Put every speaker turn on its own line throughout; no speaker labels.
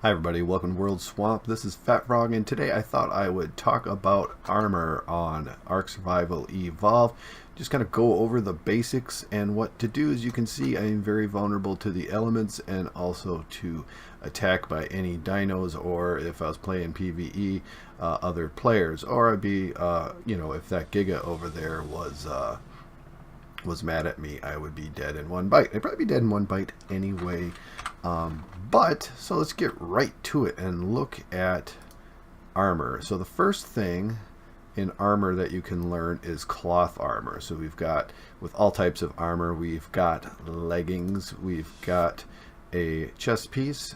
Hi everybody, welcome to World Swamp. This is Fat Frog, and today I thought I would talk about armor on Ark Survival Evolved. Just kind of go over the basics and what to do. As you can see, I am very vulnerable to the elements and also to attack by any dinos, or if I was playing PvE, other players. Or I'd be, if that Giga over there was mad at me, I would be dead in one bite. I'd probably be dead in one bite anyway. So let's get right to it and look at armor. So the first thing in armor that you can learn is cloth armor. So we've got, with all types of armor, we've got leggings, we've got a chest piece,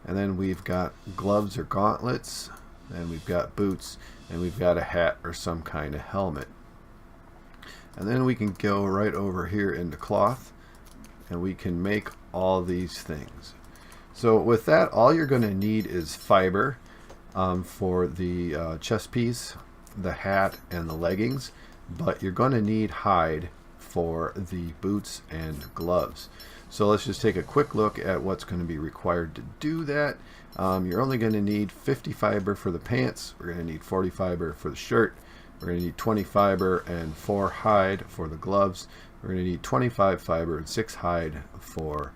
and then we've got gloves or gauntlets, and we've got boots, and we've got a hat or some kind of helmet. And then we can go right over here into cloth, and we can make all these things. So with that, all you're going to need is fiber for the chest piece, the hat, and the leggings, but you're going to need hide for the boots and gloves. So let's just take a quick look at what's going to be required to do that. You're only going to need 50 fiber for the pants. We're going to need 40 fiber for the shirt. We're going to need 20 fiber and 4 hide for the gloves. We're going to need 25 fiber and 6 hide for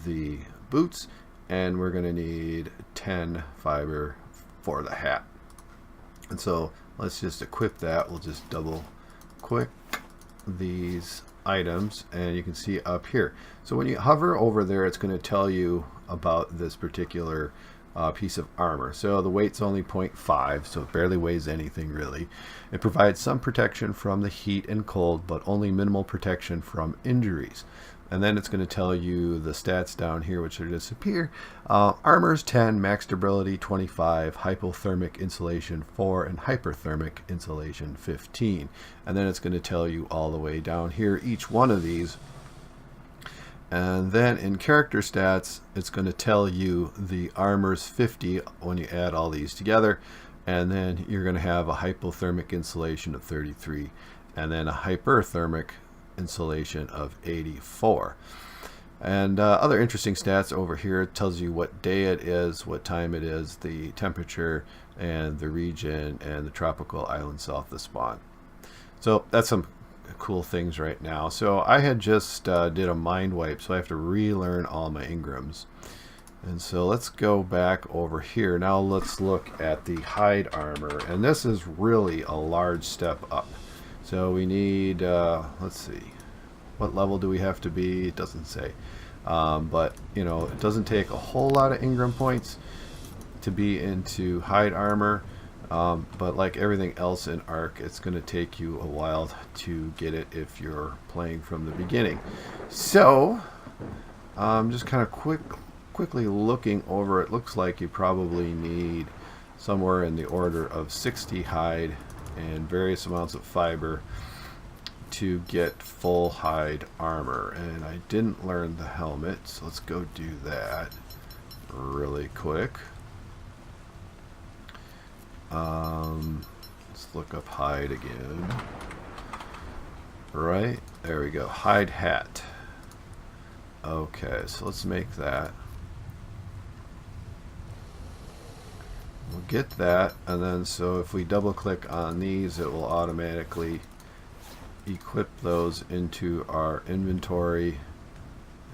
the boots. And we're going to need 10 fiber for the hat. And so let's just equip that. We'll just double click these items, and you can see up here. So when you hover over there, it's going to tell you about this particular piece of armor. So the weight's only 0.5, so it barely weighs anything really. It provides some protection from the heat and cold, but only minimal protection from injuries. And then it's going to tell you the stats down here, which will disappear. Armor's 10, max durability 25, hypothermic insulation 4, and hyperthermic insulation 15. And then it's going to tell you all the way down here each one of these. And then in character stats, it's going to tell you the armor's 50 when you add all these together. And then you're going to have a hypothermic insulation of 33, and then a hyperthermic insulation of 84. And other interesting stats over here, it tells you what day it is, what time it is, the temperature, and the region, and the tropical island south of spawn. So that's some cool things right now. So I had just did a mind wipe, so I have to relearn all my engrams. And so let's go back over here. Now let's look at the hide armor, and this is really a large step up. So we need, let's see, what level do we have to be? It doesn't say. But, it doesn't take a whole lot of engram points to be into hide armor. But like everything else in Ark, it's going to take you a while to get it if you're playing from the beginning. So, just kind of quickly looking over, it looks like you probably need somewhere in the order of 60 hide and various amounts of fiber to get full hide armor. And I didn't learn the helmet, so let's go do that really quick. Let's look up hide again. Right, there we go, hide hat. Okay, so let's make that. We'll get that, and then so if we double click on these, it will automatically equip those into our inventory.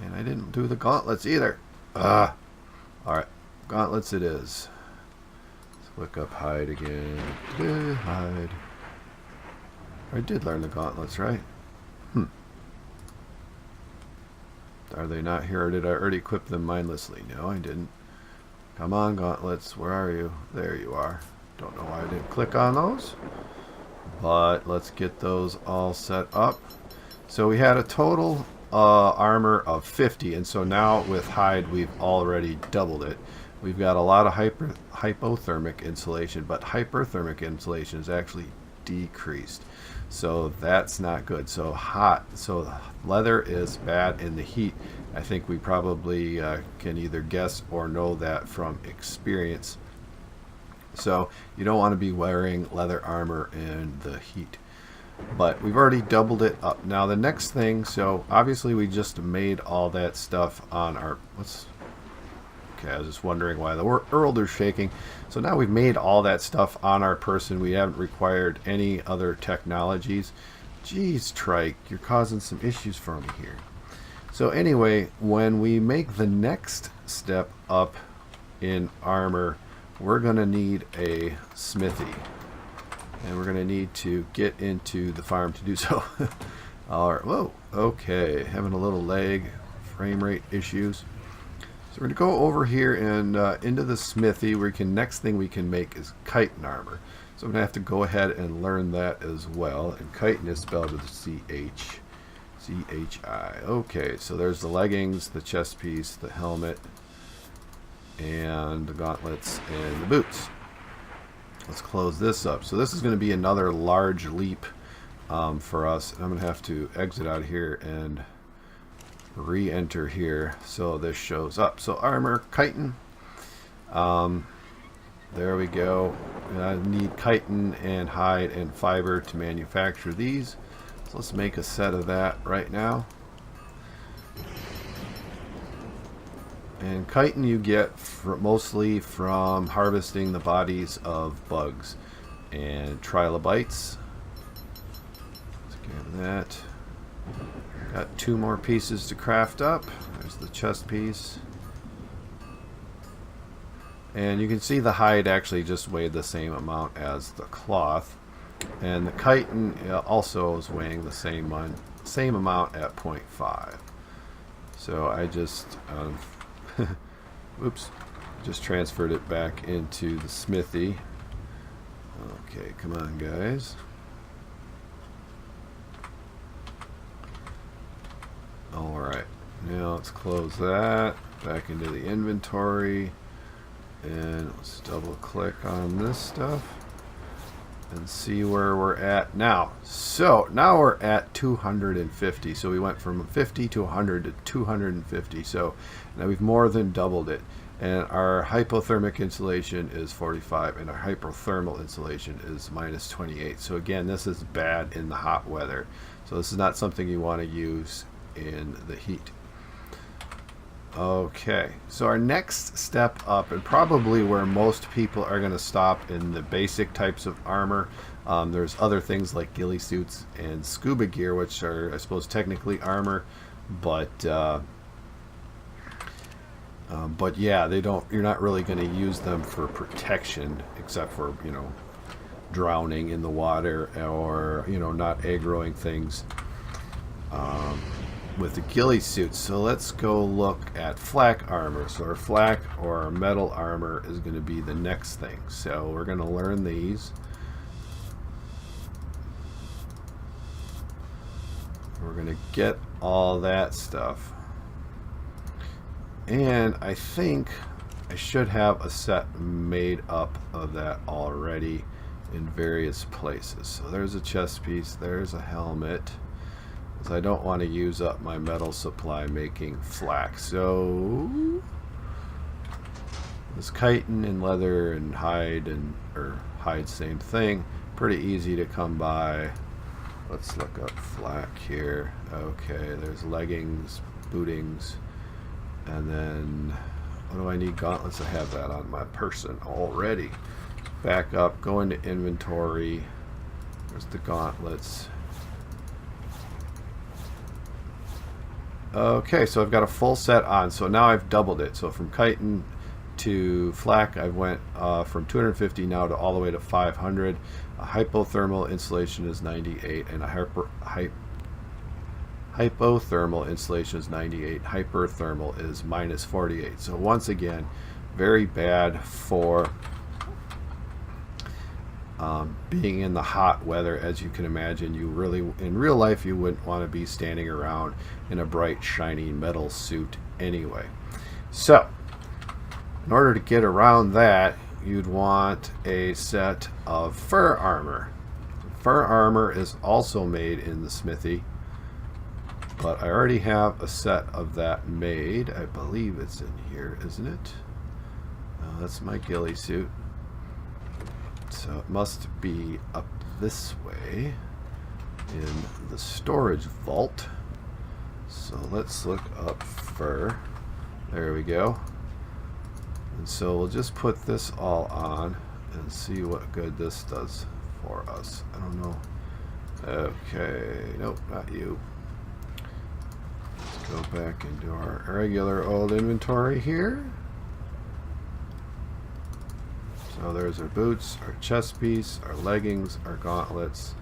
And I didn't do the gauntlets either. Alright, gauntlets it is. Let's look up hide again. Hide. I did learn the gauntlets, right? Are they not here, or did I already equip them mindlessly? No, I didn't. Come on, gauntlets, where are you? There you are. Don't know why I didn't click on those, but let's get those all set up. So we had a total armor of 50, and so now with hide we've already doubled it. We've got a lot of hypothermic insulation, but hyperthermic insulation is actually decreased, so that's not good. So leather is bad in the heat. I think we probably can either guess or know that from experience. So you don't want to be wearing leather armor in the heat. But we've already doubled it up. Now the next thing, so obviously we just made all that stuff on our, Okay, I was just wondering why the world is shaking. So now we've made all that stuff on our person. We haven't required any other technologies. Jeez, Trike, you're causing some issues for me here. So anyway, when we make the next step up in armor, we're going to need a smithy. And we're going to need to get into the farm to do so. All right, whoa, okay, having a little lag, frame rate issues. So we're going to go over here and into the smithy, where next thing we can make is chitin armor. So I'm going to have to go ahead and learn that as well. And chitin is spelled with a C-H. C-H-I. Okay, so there's the leggings, the chest piece, the helmet, and the gauntlets, and the boots. Let's close this up. So this is going to be another large leap for us. I'm going to have to exit out here and re-enter here so this shows up. So armor, chitin. There we go. I need chitin and hide and fiber to manufacture these. So let's make a set of that right now. And chitin you get mostly from harvesting the bodies of bugs and trilobites. Let's grab that. Got 2 more pieces to craft up. There's the chest piece. And you can see the hide actually just weighed the same amount as the cloth. And the chitin also is weighing the same amount at 0.5. So I just oops, just transferred it back into the smithy. Okay, come on guys. Alright, now let's close that back into the inventory, and let's double click on this stuff and see where we're at now. So now we're at 250. So we went from 50 to 100 to 250. So now we've more than doubled it. And our hypothermic insulation is 45, and our hyperthermal insulation is minus 28. So again, this is bad in the hot weather. So this is not something you want to use in the heat. Okay, so our next step up, and probably where most people are going to stop in the basic types of armor, there's other things like ghillie suits and scuba gear, which are, I suppose, technically armor, but yeah, they don't. You're not really going to use them for protection, except for, you know, drowning in the water, or, you know, not aggroing things with the ghillie suits. So let's go look at flak armor. So our flak or our metal armor is going to be the next thing. So we're going to learn these. We're going to get all that stuff. And I think I should have a set made up of that already in various places. So there's a chest piece, there's a helmet, because I don't want to use up my metal supply making flak. So this chitin and leather and hide, or hide, same thing, pretty easy to come by. Let's look up flak here. Okay, there's leggings, bootings, and then what do I need? Gauntlets. I have that on my person already. Back up, go into inventory. There's the gauntlets. Okay, so I've got a full set on. So now I've doubled it. So from chitin to flak, I went from 250 now to all the way to 500. A hypothermal insulation is 98, and a hypothermal insulation is 98. Hyperthermal is minus 48. So once again, very bad for being in the hot weather. As you can imagine, you really, in real life, you wouldn't want to be standing around in a bright, shiny metal suit anyway. So in order to get around that, you'd want a set of fur armor. Fur armor is also made in the smithy, but I already have a set of that made. I believe it's in here, isn't it? That's my ghillie suit. So it must be up this way in the storage vault. So let's look up fur. There we go. And so we'll just put this all on and see what good this does for us. I don't know. Okay, nope, not you. Let's go back into our regular old inventory here. So there's our boots, our chest piece, our leggings, our gauntlets,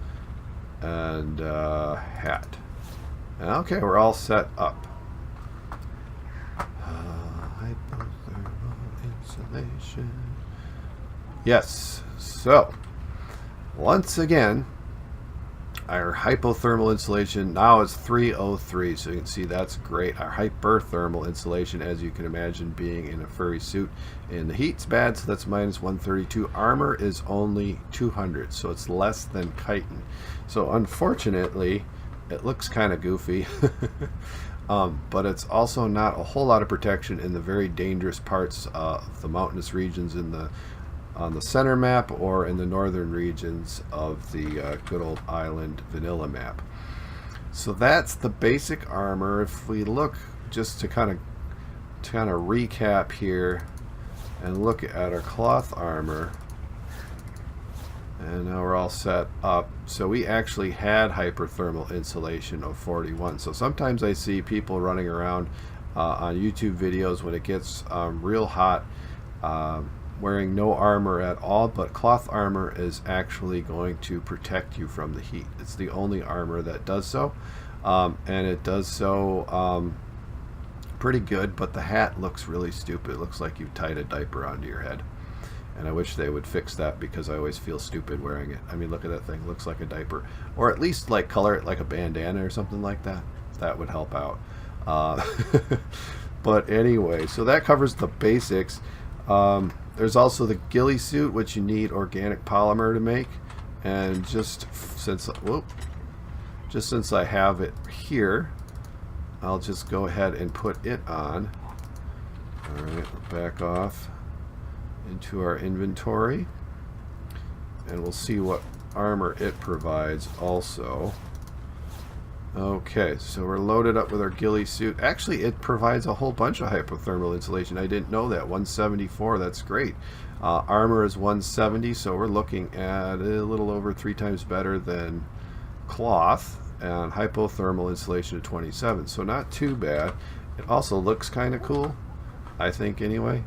and hat. Okay, we're all set up. Insulation. Yes, so once again, our hypothermal insulation now is 303, so you can see that's great. Our hyperthermal insulation, as you can imagine, being in a furry suit, and the heat's bad, so that's minus 132. Armor is only 200, so it's less than chitin. So unfortunately, it looks kind of goofy, but it's also not a whole lot of protection in the very dangerous parts of the mountainous regions on the center map or in the northern regions of the good old island vanilla map. So that's the basic armor. If we look just to kind of recap here and look at our cloth armor, and now we're all set up. So we actually had hyperthermal insulation of 41. So sometimes I see people running around on YouTube videos when it gets real hot, wearing no armor at all, but cloth armor is actually going to protect you from the heat. It's the only armor that does so, and it does so pretty good, but the hat looks really stupid. It looks like you tied a diaper onto your head, and I wish they would fix that because I always feel stupid wearing it. I mean, look at that thing. It looks like a diaper, or at least like color it like a bandana or something like that. That would help out. But anyway, so that covers the basics. There's also the ghillie suit, which you need organic polymer to make, and just since I have it here, I'll just go ahead and put it on. Alright, back off into our inventory, and we'll see what armor it provides also. Okay, so we're loaded up with our ghillie suit. Actually, it provides a whole bunch of hypothermal insulation. I didn't know that. 174, that's great. Armor is 170, so we're looking at a little over 3 times better than cloth, and hypothermal insulation of 27, so not too bad. It also looks kind of cool, I think, anyway.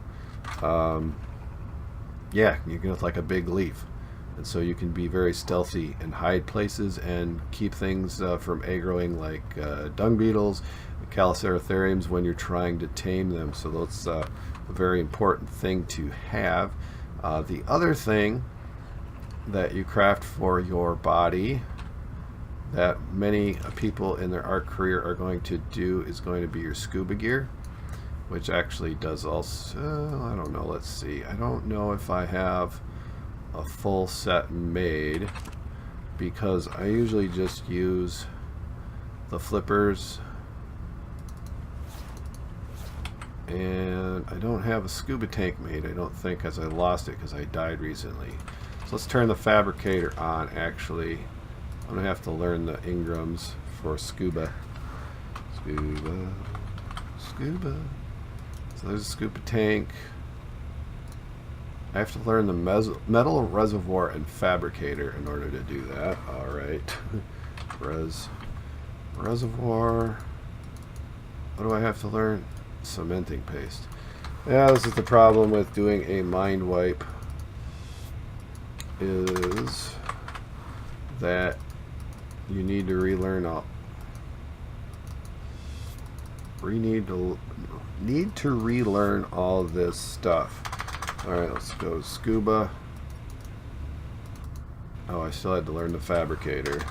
Yeah, you can look like a big leaf. And so you can be very stealthy and hide places and keep things from aggroing, like dung beetles, Calliceratheriums, when you're trying to tame them. So that's a very important thing to have. The other thing that you craft for your body that many people in their Ark career are going to do is going to be your scuba gear, which actually does also, I don't know, let's see. I don't know if I have a full set made, because I usually just use the flippers, and I don't have a scuba tank made, I don't think, because I lost it because I died recently. So let's turn the fabricator on. Actually, I'm gonna have to learn the Ingrams for scuba. Scuba. So there's a scuba tank. I have to learn the metal reservoir and fabricator in order to do that. Alright. Reservoir. What do I have to learn? Cementing paste. Yeah, this is the problem with doing a mind wipe, is that you need to relearn all. Need to relearn all this stuff. Alright, let's go scuba. Oh, I still had to learn the fabricator.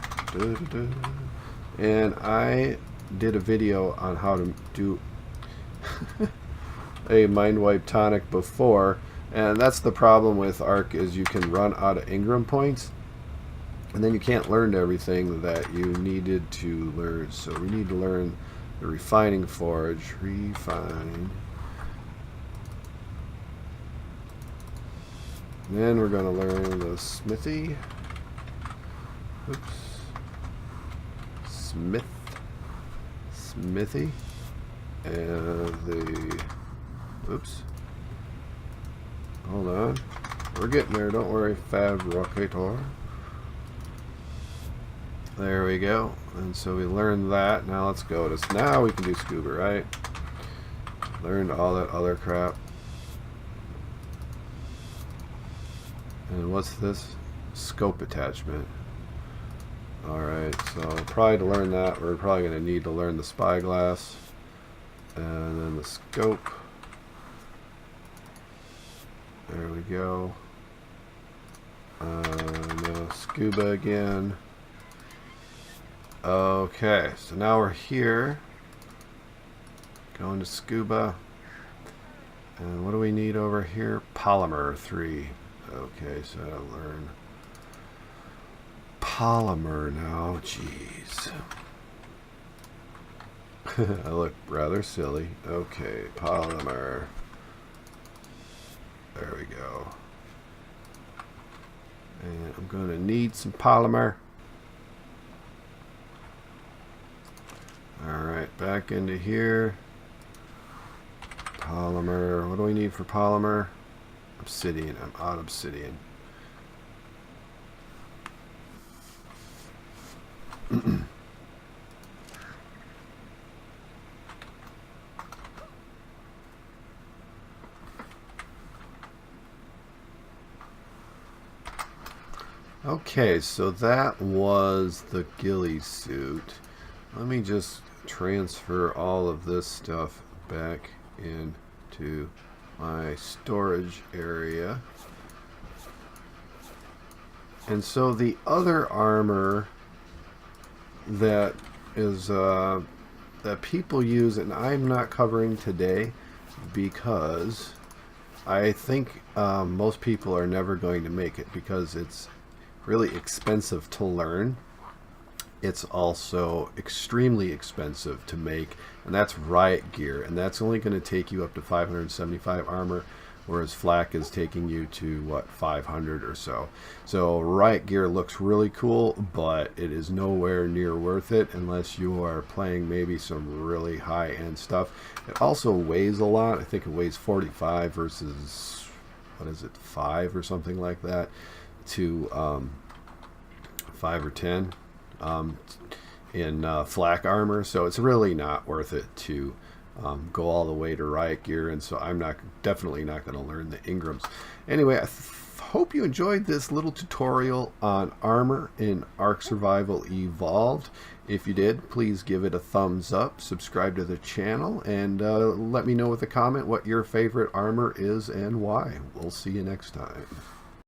And I did a video on how to do a mind wipe tonic before, and that's the problem with Ark, is you can run out of Ingram points, and then you can't learn everything that you needed to learn. So we need to learn the refining forge. Refine. Then we're going to learn the smithy. Oops. Smithy. And the... Oops. Hold on. We're getting there, don't worry, Fabricator. There we go. And so we learned that. Now let's go to... Now we can do scuba, right? Learned all that other crap. And what's this? Scope attachment. Alright, so probably to learn that, we're probably going to need to learn the spyglass. And then the scope. There we go. No, scuba again. Okay, so now we're here. Going to scuba. And what do we need over here? Polymer 3. Okay, so I'll learn polymer now. Jeez. I look rather silly. Okay, polymer. There we go. And I'm going to need some polymer. Alright, back into here. Polymer. What do we need for polymer? Obsidian. I'm out of obsidian. Okay, so that was the ghillie suit. Let me just transfer all of this stuff back into my storage area. And so the other armor that is that people use, and I'm not covering today because I think most people are never going to make it because it's really expensive to learn. It's also extremely expensive to make, and that's riot gear, and that's only going to take you up to 575 armor, whereas flak is taking you to what, 500 or so. So riot gear looks really cool, but it is nowhere near worth it unless you are playing maybe some really high-end stuff. It also weighs a lot. I think it weighs 45 versus, what is it, 5 or something like that, to 5 or 10 in flak armor, so it's really not worth it to go all the way to riot gear, and so I'm definitely not going to learn the Ingrams. Anyway, I hope you enjoyed this little tutorial on armor in Ark Survival Evolved. If you did, please give it a thumbs up, subscribe to the channel, and let me know with a comment what your favorite armor is and why. We'll see you next time.